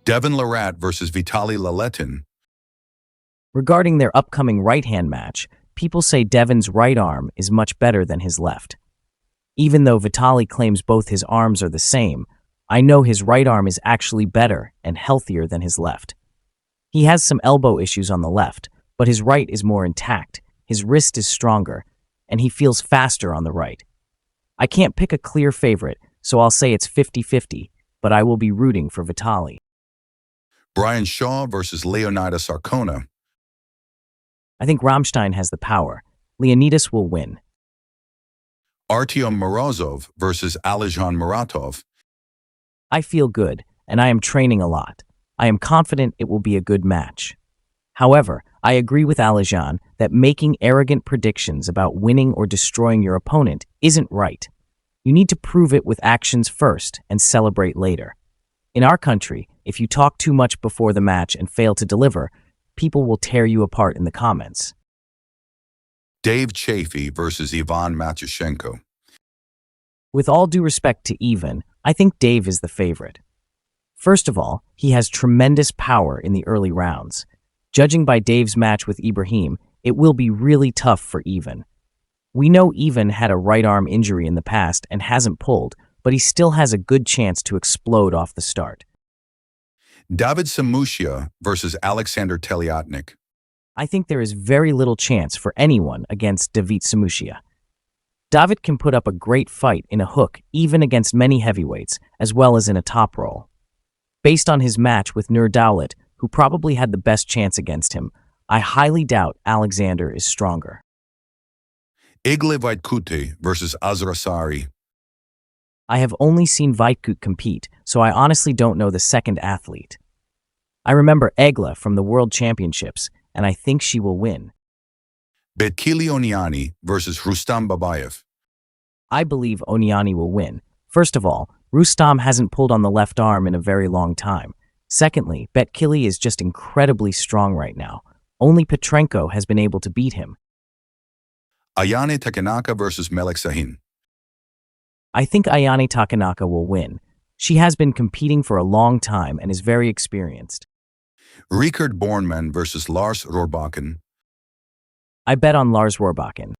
Devon Larratt versus Vitaly Laletin. Regarding their upcoming right-hand match, people say Devon's right arm is much better than his left. Even though Vitaly claims both his arms are the same, I know his right arm is actually better and healthier than his left. He has some elbow issues on the left, but his right is more intact, his wrist is stronger, and he feels faster on the right. I can't pick a clear favorite, so I'll say it's 50-50, but I will be rooting for Vitaly. Brian Shaw versus Leonidas Arkona. I think Rammstein has the power. Leonidas will win. Artyom Morozov versus Alizhan Muratov. I feel good, and I am training a lot. I am confident it will be a good match. However, I agree with Alizhan that making arrogant predictions about winning or destroying your opponent isn't right. You need to prove it with actions first and celebrate later. In our country, if you talk too much before the match and fail to deliver, people will tear you apart in the comments. Dave Chaffy versus Ivan Machoshenko. With all due respect to Ivan, I think Dave is the favorite. First of all, he has tremendous power in the early rounds. Judging by Dave's match with Ibrahim, it will be really tough for Ivan. We know Ivan had a right arm injury in the past and hasn't pulled, but he still has a good chance to explode off the start. David Samushia versus Alexander Telleotnik. I think there is very little chance for anyone against David Samushia. David can put up a great fight in a hook even against many heavyweights, as well as in a top roll. Based on his match with Dalit, who probably had the best chance against him, I highly doubt Alexander is stronger. Vikout versus Sari. I have only seen Vikout compete, so I honestly don't know the second athlete. I remember Egla from the World Championships, and I think she will win. Vitaly Oniani versus Rustam Babayf. I believe Oniani will win. First of all, Rustam hasn't pulled on the left arm in a very long time. Secondly, Vitaly is just incredibly strong right now. Only Petrenko has been able to beat him. Oniani Takanaka versus Sahin. I think Oniani Takanaka will win. She has been competing for a long time and is very experienced. Bourneman versus Lars Robbakan. I bet on Lars Robbakan.